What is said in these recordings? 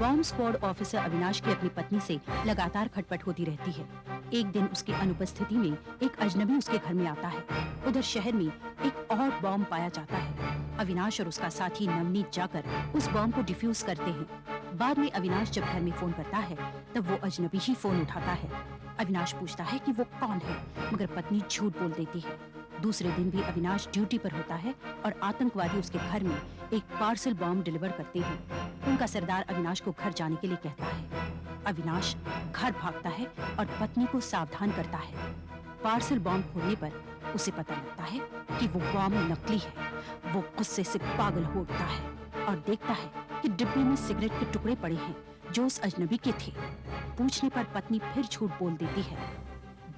Bomb squad officer Avinash की अपनी पत्नी से लगातार खटपट होती रहती है। एक दिन उसकी अनुपस्थिति में एक अजनबी उसके घर में आता है। उधर शहर में एक और बॉम्ब पाया जाता है। अविनाश और उसका साथी नवनीत जाकर उस बॉम्ब को डिफ्यूज करते हैं। बाद में अविनाश जब घर में फोन करता है तब वो अजनबी ही फोन उठाता है। अविनाश पूछता है कि वो कौन है, मगर पत्नी झूठ बोल देती है। दूसरे दिन भी अविनाश ड्यूटी पर होता है और आतंकवादी उसके घर में एक पार्सल बॉम्ब डिलीवर करते हैं। उनका सरदार अविनाश को घर जाने के लिए कहता है। अविनाश घर भागता है और पत्नी को सावधान करता है। पार्सल बॉम्ब खोलने पर उसे पता लगता है कि वो बॉम्ब नकली है। वो गुस्से से पागल हो उठता है और देखता है कि डिब्बे में सिगरेट के टुकड़े पड़े हैं जो उस अजनबी के थे। पूछने पर पत्नी फिर झूठ बोल देती है।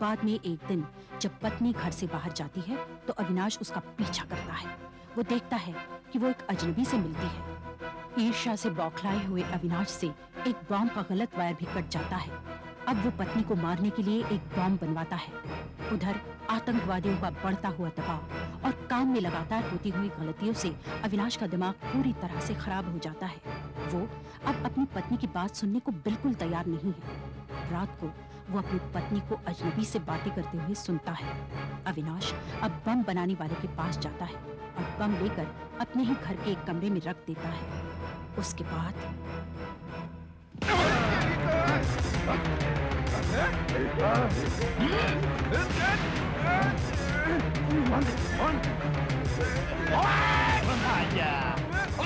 बाद में एक दिन जब पत्नी घर से बाहर जाती है तो अविनाश उसका पीछा करता है। वो देखता है कि वो एक अजनबी से मिलती है। ईर्ष्या से बौखलाए हुए अविनाश से एक बॉम्ब का गलत वायर भी कट जाता है। अब वो पत्नी को मारने के लिए एक बॉम्ब बनवाता है। उधर आतंकवादियों का बढ़ता हुआ दबाव और काम में लगातार होती हुई गलतियों से अविनाश का दिमाग पूरी तरह से खराब हो जाता है। वो अब अपनी पत्नी की बात सुनने को बिल्कुल तैयार नहीं है। रात को वो अपनी पत्नी को अजनबी से बातें करते हुए सुनता है। अविनाश अब बम बनाने वाले के पास जाता है और बम लेकर अपने ही घर के एक कमरे में रख देता है। उसके बाद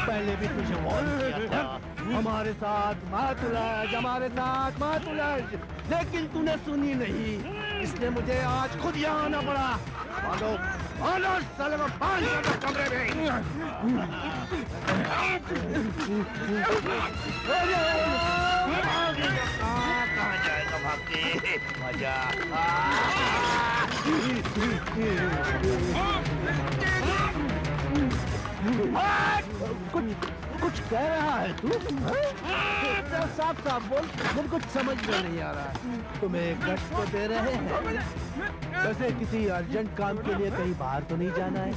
पहले भी तुझे वार्न किया था, हमारे साथ मत उलझ, हमारे साथ मत उलझ, लेकिन तूने सुनी नहीं, इसलिए मुझे आज खुद यहाँ आना पड़ा। आलो साले को बांध दो कमरे में। कहाँ जाएगा भाग के? मजा कुछ कह रहा है तू? साफ साफ बोल, मुझे कुछ समझ में नहीं आ रहा। तुम्हें कष्ट तो दे रहे हैं? वैसे किसी अर्जेंट काम के लिए कहीं बाहर तो नहीं जाना है?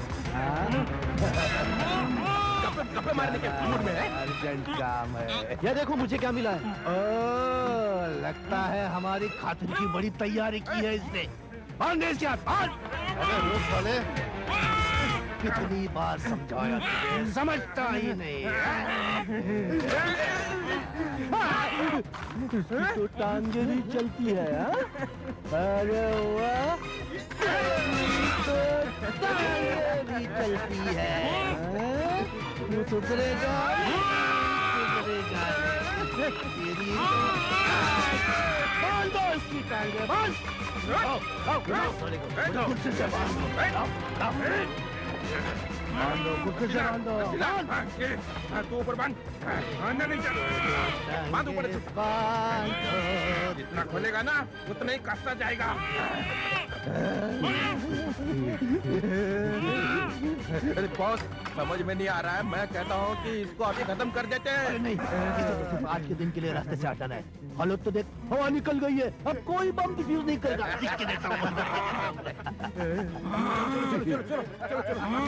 कपड़े मारने के मूड में है? अर्जेंट काम है। ये देखो मुझे क्या मिला है। ओह, लगता है हमारी खातिर की बड़ी तैयारी की है इसने। बांध दे इसके हाथ, बांध। अरे रुक साले, कितनी बार समझाया तुझे, समझता ही नहीं। तो टांगे भी चलती है। अरे वाह, तो टांगे भी चलती है। तू सुधरेगा, सुधरेगा तेरी। बांध दो इसकी टांगे, बांध। गुस्से से बांध दो, तू ऊपर बांध, अंदर नहीं चल, बांध ऊपर से। जितना खोलेगा ना उतना ही कसता जाएगा। अरे बॉस, समझ में नहीं आ रहा है, मैं कहता हूँ कि इसको अभी खत्म कर देते हैं। नहीं, इसे तो सिर्फ आज के दिन के लिए रास्ते से हटाना है। हालत तो देख, हवा निकल गई है, अब कोई बम डिफ्यूज नहीं करेगा। इसके देता हूँ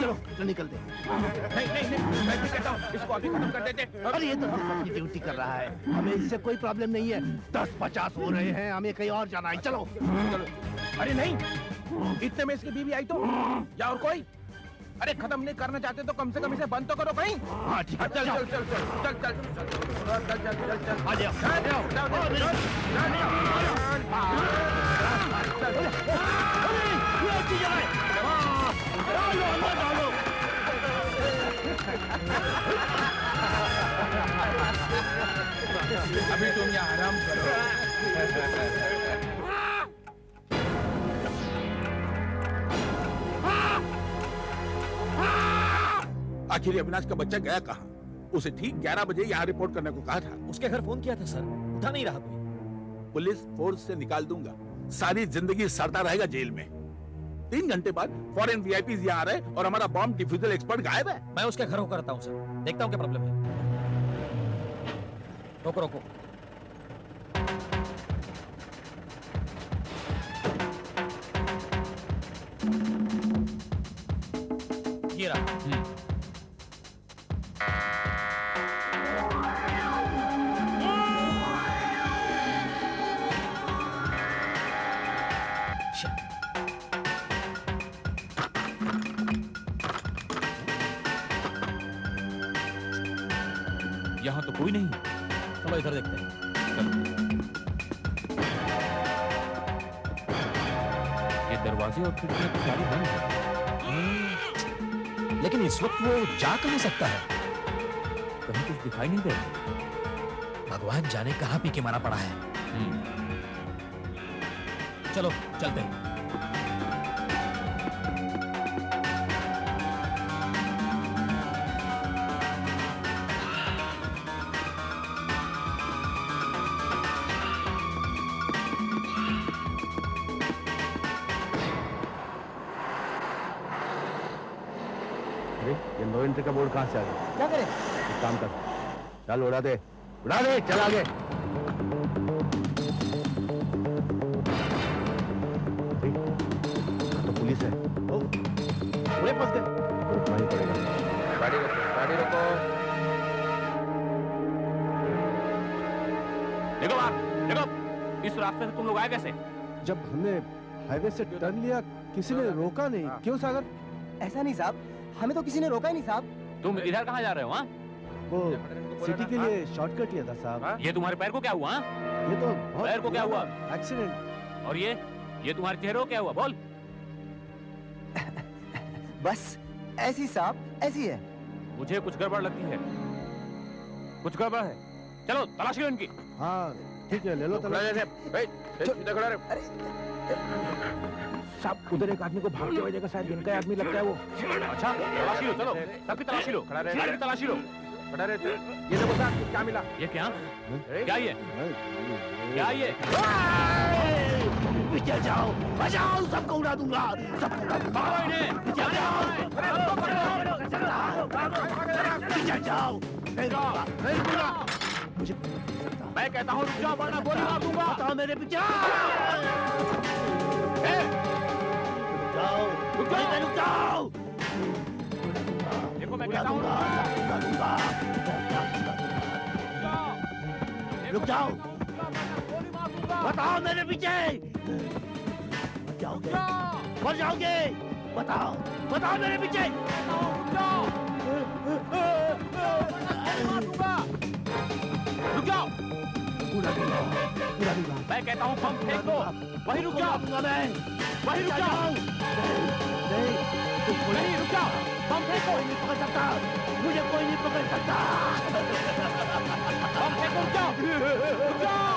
चलो निकल दे। नहीं, मैं भी कहता हूँ इसको अभी खत्म कर देते। अरे ये तो सिर्फ अपनी ड्यूटी कर रहा है, हमें इससे कोई प्रॉब्लम नहीं है। 10-50 हो रहे हैं, हमें कहीं और जाना है। चलो। अरे नहीं, इतने में इसकी बीवी आई तो, या और कोई? अरे खत्म नहीं करना चाहते तो कम से कम इसे बंद तो करो कहीं। हाँ ठीक है, चल। आ जाओ। अभी तुम यहाँ आराम करो। आखिर अविनाश का बच्चा गया कहाँ? उसे ठीक 11 बजे यहाँ रिपोर्ट करने को कहा था। उसके घर फोन किया था सर, उठा नहीं रहा कोई। पुलिस फोर्स से निकाल दूंगा, सारी जिंदगी सड़ता रहेगा जेल में। 3 घंटे बाद फॉरेन वीआईपीज यहाँ आ रहे और हमारा बॉम्ब डिफ्यूजल एक्सपर्ट गायब है। मैं उसके घर होकर आता हूँ सर, देखता हूँ क्या प्रॉब्लम है। रोको। ये रहा। यहाँ तो कोई नहीं। चलो इधर देखते हैं। ये दरवाजे और खिड़कियां तो सारी बंद है। लेकिन इस वक्त वो जा कहाँ सकता है? कहीं कुछ दिखाई नहीं दे रहा। भगवान जाने कहाँ पी के मारा पड़ा है। चलो चलते हैं। अरे ये नो एंट्री का बोर्ड कहाँ से आ गया? क्या करें? एक काम कर, चल उड़ा दे, चल आगे। अरे, यहाँ तो पुलिस है। ओ, पूरे फंस गए। रुकना ही पड़ेगा। गाड़ी रोको, गाड़ी रोको। देखो आप, देखो इस रास्ते से तुम लोग आए कैसे? जब हमने हाईवे से टर्न लिया, किसी ने रोका नहीं। क्यों सागर? ऐसा नहीं साहब, हमें तो किसी ने रोका ही नहीं साहब। तुम इधर कहाँ जा रहे हो? हाँ, वो सिटी के लिए शॉर्टकट लिया था साहब। ये तुम्हारे पैर को क्या हुआ? हाँ? ये तो बहुत पैर को क्या हुआ? एक्सीडेंट। और ये तुम्हारे चेहरे को क्या हुआ? बोल। बस ऐसी साहब, ऐसी है। मुझे कुछ गड़बड़ लगती है। कुछ गड़बड़ है। चलो तलाशी लो इनकी। हाँ ठीक है, ले लो तलाश। खड़ा रहे। साहब उधर एक आदमी को भागते हुए देखा, शायद इनका आदमी लगता है वो। अच्छा तलाशी लो, चलो सबकी तलाशी लो। सबकी तलाशी लो। खड़ा रहे। ये देखो साहब क्या मिला। ये क्या? क्या ये? क्या ये? पीछे जाओ, बचाओ, सबको उड़ा दूंगा, सबको उड़ा दूंगा। पकड़ो इन्हें। पीछे जाओ, पीछे जाओ। नहीं दूंगा, नहीं दूंगा। मुझे मैं कहता हूँ रुक जाओ वरना गोली मार दूंगा। बताओ मेरे पीछे। जाओ, रुक जाओ। रुक जाओ। देखो मैं उड़ा कहता हूँ दूंगा, उड़ा दूंगा। रुक जाओ, बताओ मेरे पीछे। मर जाओगे, मर जाओगे। बताओ, बताओ मेरे पीछे। रुक जाओ। उड़ा दूंगा, उड़ा दूंगा। मैं कहता हूँ बम फेंक दो। वहीं रुक जाओ। दूंगा मैं। वहीं रुक जाओ। नहीं, तुम नहीं रुक जाओ। बम फेंको। कोई नहीं पकड़ सकता, मुझे कोई नहीं पकड़ सकता। बम फेंको, रुक जाओ। रुक जाओ।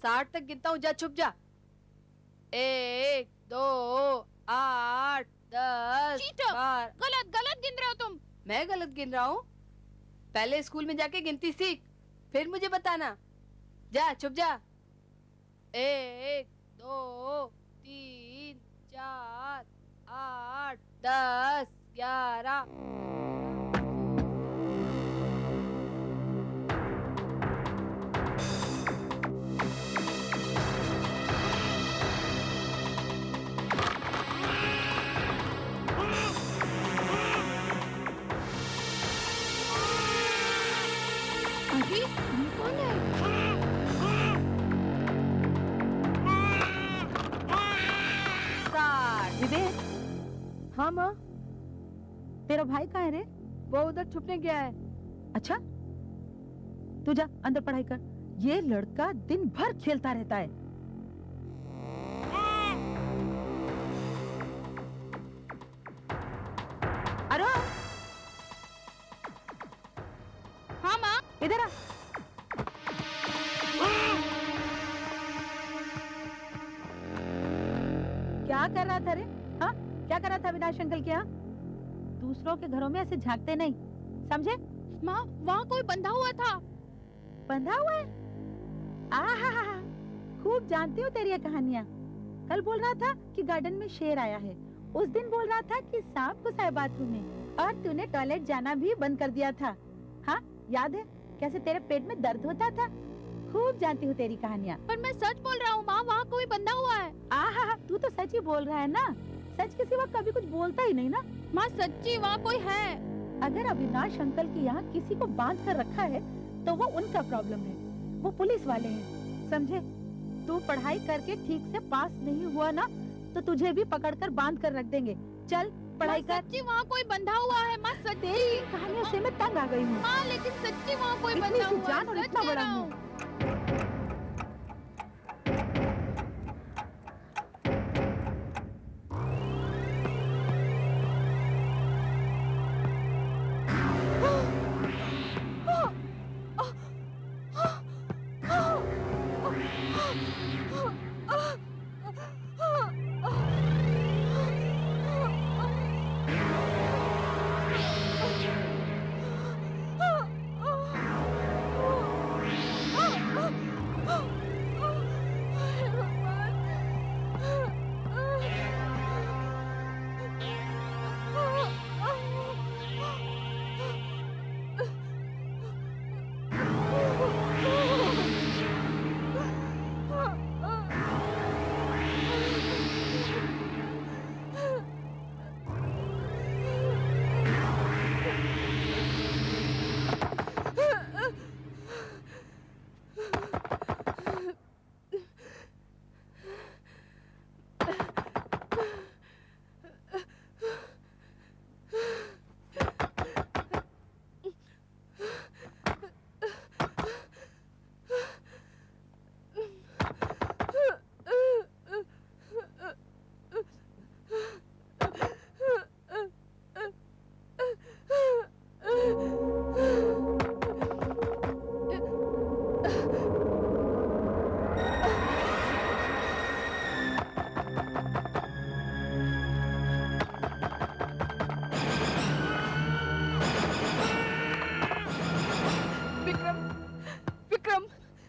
साठ तक गिनता हूँ, जा छुप जा। 1 2 8 10 चीटर, 12। गलत गलत गिन रहे हो तुम। मैं गलत गिन रहा हूँ? पहले स्कूल में जाके गिनती सीख, फिर मुझे बताना। जा छुप जा। 1 2 3 4 8 10 11। अरे ये कौन है? विवेक, हाँ माँ, तेरा भाई कहाँ है रे? वो उधर छुपने गया है। अच्छा, तू जा अंदर पढ़ाई कर। ये लड़का दिन भर खेलता रहता है। अरे हाँ माँ। इधर आ। क्या कर रहा था रे? हाँ, क्या कर रहा था अविनाश अंकल के यहाँ? दूसरों के घरों में ऐसे झांकते नहीं, समझे? माँ वहाँ कोई बंधा हुआ था। बंधा हुआ है? आहा, खूब जानती हूँ तेरी ये कहानियाँ। कल बोल रहा था कि गार्डन में शेर आया है, उस दिन बोल रहा था कि सांप घुसा है बाथरूम में, और तूने टॉयलेट जाना भी बंद कर दिया था। हाँ याद है कैसे तेरे पेट में दर्द होता था? खूब जानती हूँ तेरी कहानियाँ। पर मैं सच बोल रहा हूँ माँ, वहाँ कोई बंधा हुआ है। आहा, तू तो सच ही बोल रहा है ना? सच के सिवा कभी कुछ बोलता ही नहीं ना। माँ सच्ची वहाँ कोई है। अगर अविनाश अंकल के यहाँ किसी को बांध कर रखा है तो वो उनका प्रॉब्लम है, वो पुलिस वाले हैं, समझे? तू पढ़ाई करके ठीक से पास नहीं हुआ ना तो तुझे भी पकड़कर बांध कर रख देंगे। चल पढ़ाई कर। सच्ची वहाँ कोई बंधा हुआ है माँ, सच्ची। तेरी कहानियों से मैं तंग आ गई हूँ। माँ लेकिन सच्ची वहाँ कोई इतनी बंधा सी हुआ जान और है, इतना सच कह बड़ा रहा मुंह। हूँ।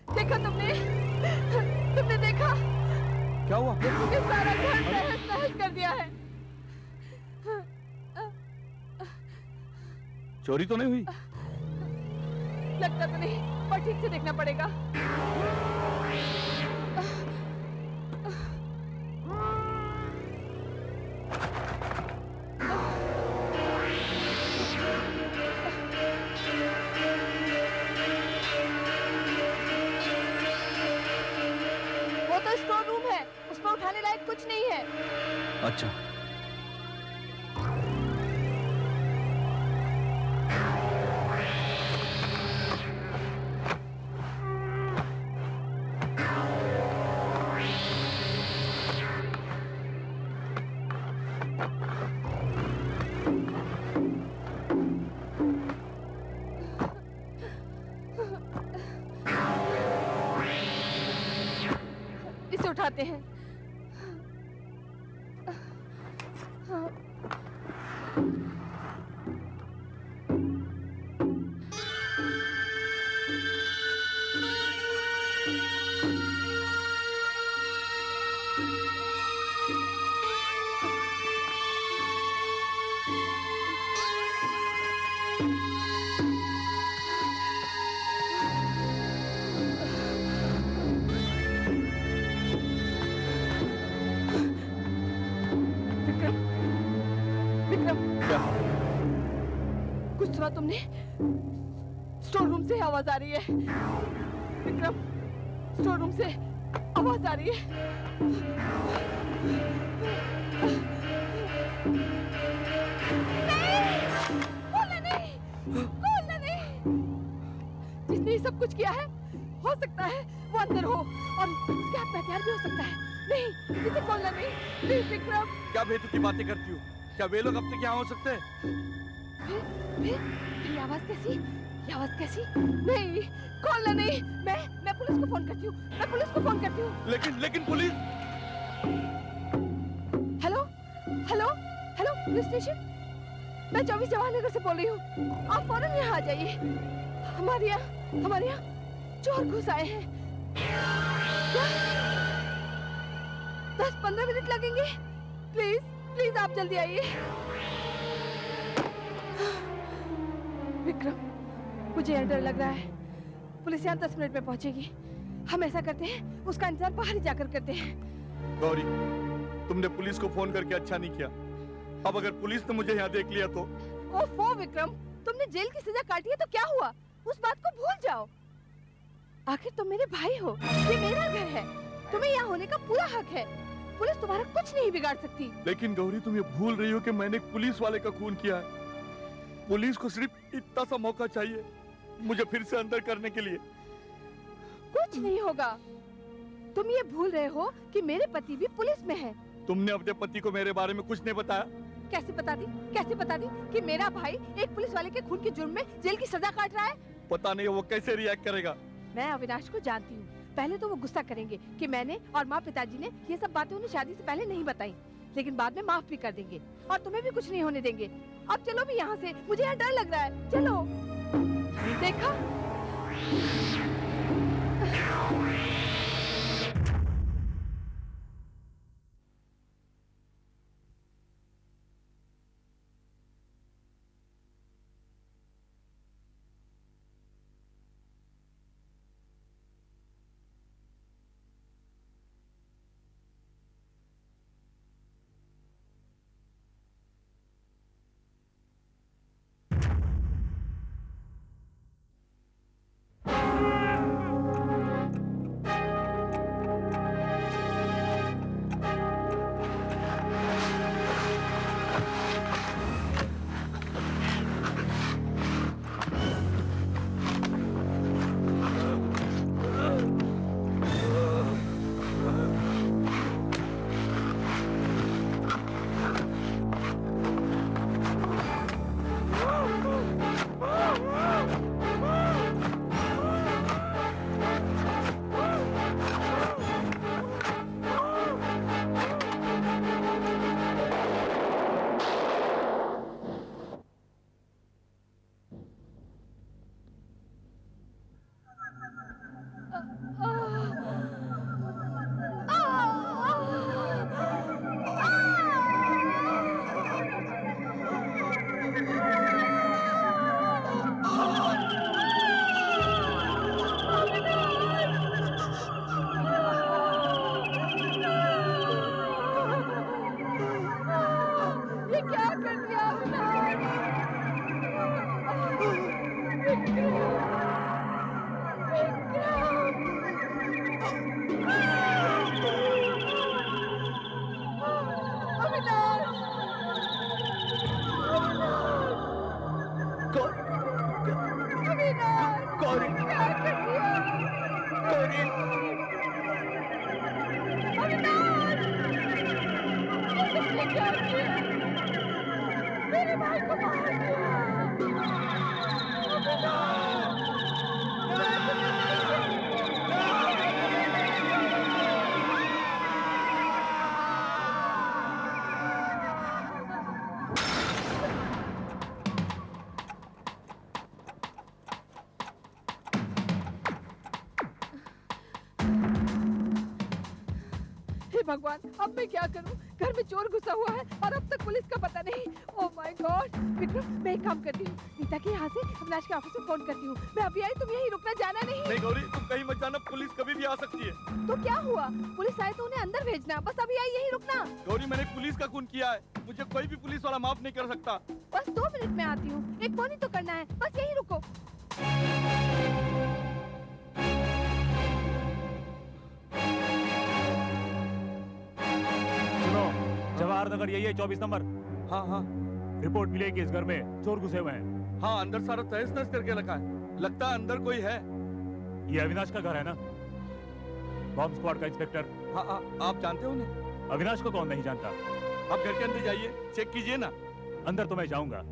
देखा तुमने? तुमने देखा? क्या हुआ? ये सारा घर तहस नहस कर दिया है। चोरी तो नहीं हुई? लगता तो नहीं, पर ठीक से देखना पड़ेगा। वो तो स्टोर रूम है, उसमें उठाने लायक कुछ नहीं है। अच्छा। इसे उठाते हैं। विक्रम, विक्रम, क्या? कुछ सुना तुमने? स्टोर रूम से आवाज आ रही है। विक्रम, स्टोर रूम से आवाज आ रही है। नहीं! बोलना नहीं! बोलना नहीं! जिसने ये सब कुछ किया है, हो सकता है वो अंदर हो और उसके हाथ में हथियार भी हो सकता है। नहीं, इसे खोलना नहीं। प्लीज विक्रम। क्या बेतुकी बातें करती हो? क्या वे लोग अब तक यहाँ हो सकते हैं? ये आवाज कैसी? ये आवाज कैसी? नहीं, खोलना नहीं। मैं पुलिस को फोन करती हूँ। मैं पुलिस को फोन करती हूँ। लेकिन police! Hello, hello, hello, police station. मैं 24 जवाहर नगर से बोल रही हूँ। आप फौरन यहाँ आ जाइए। हमारे यहाँ चोर घुस आए हैं। क्या? 10-15 मिनट लगेंगे? प्लीज प्लीज आप जल्दी आइए। विक्रम, मुझे यहाँ डर लग रहा है। पुलिस यहाँ 10 मिनट में पहुंचेगी। हम ऐसा करते हैं, उसका इंतजार बाहर ही जाकर करते हैं। गौरी, तुमने पुलिस को फोन करके अच्छा नहीं किया। अब अगर पुलिस ने मुझे यहाँ देख लिया तो? ओफो विक्रम, तुमने जेल की सजा काटी है तो क्या हुआ? उस बात को भूल जाओ। आखिर तुम मेरे भाई हो, ये मेरा घर है, तुम्हें यहाँ होने का पूरा हक है। पुलिस तुम्हारा कुछ नहीं बिगाड़ सकती। लेकिन गौरी, तुम ये भूल रही हो कि मैंने एक पुलिस वाले का खून किया है। पुलिस को सिर्फ इतना सा मौका चाहिए मुझे फिर से अंदर करने के लिए। कुछ नहीं होगा। तुम ये भूल रहे हो कि मेरे पति भी पुलिस में है। तुमने अपने पति को मेरे बारे में कुछ नहीं बताया? कैसे बता दी कि मेरा भाई एक पुलिस वाले के खून के जुर्म में जेल की सजा काट रहा है? पता नहीं वो कैसे रिएक्ट करेगा। मैं अविनाश को जानती हूँ। पहले तो वो गुस्सा करेंगे कि मैंने और माँ पिताजी ने ये सब बातें उन्हें शादी से पहले नहीं बताई, लेकिन बाद में माफ भी कर देंगे और तुम्हें भी कुछ नहीं होने देंगे। अब चलो भी यहाँ से, मुझे यहाँ डर लग रहा है। चलो। देखा? भगवान, अब मैं क्या करूं? घर में चोर घुसा हुआ है और अब तक पुलिस का पता नहीं। Oh my God! विक्रम, मैं एक काम करती हूँ, नीता के यहाँ से अविनाश के ऑफिस में फोन करती हूँ। मैं अभी आई, तुम यहीं रुकना, जाना नहीं। नहीं गौरी, तुम कहीं मत जाना, पुलिस कभी भी आ सकती है। तो क्या हुआ? पुलिस आए तो उन्हें अंदर भेजना, बस अभी आई, यहीं रुकना। गौरी, मैंने पुलिस का खून किया है, मुझे कोई भी पुलिस वाला माफ नहीं कर सकता। बस 2 मिनट में आती हूँ, एक फोन ही तो करना है, बस यहीं रुको। जवाहर नगर यही है, 24 नंबर। हाँ हाँ, रिपोर्ट मिली है कि इस घर में चोर घुसे हुए हैं। हाँ, अंदर सारा तहस नहस करके रखा है, लगता है अंदर कोई है। ये अविनाश का घर है ना? बॉम्ब स्क्वाड का इंस्पेक्टर। हाँ, आप जानते हो उन्हें? अविनाश को कौन नहीं जानता? आप घर के अंदर जाइए, चेक कीजिए ना। अंदर तो मैं जाऊंगा,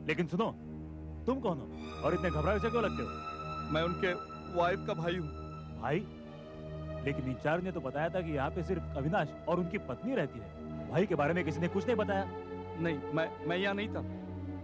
लेकिन सुनो, तुम कौन हो और इतने घबराए से क्यों लगते हो? मैं उनके वाइफ का भाई हूँ। भाई? लेकिन इंचार्ज ने तो बताया था कि यहाँ पे सिर्फ अविनाश और उनकी पत्नी रहती है। भाई के बारे में किसी ने कुछ नहीं बताया। नहीं, मैं यहाँ नहीं था।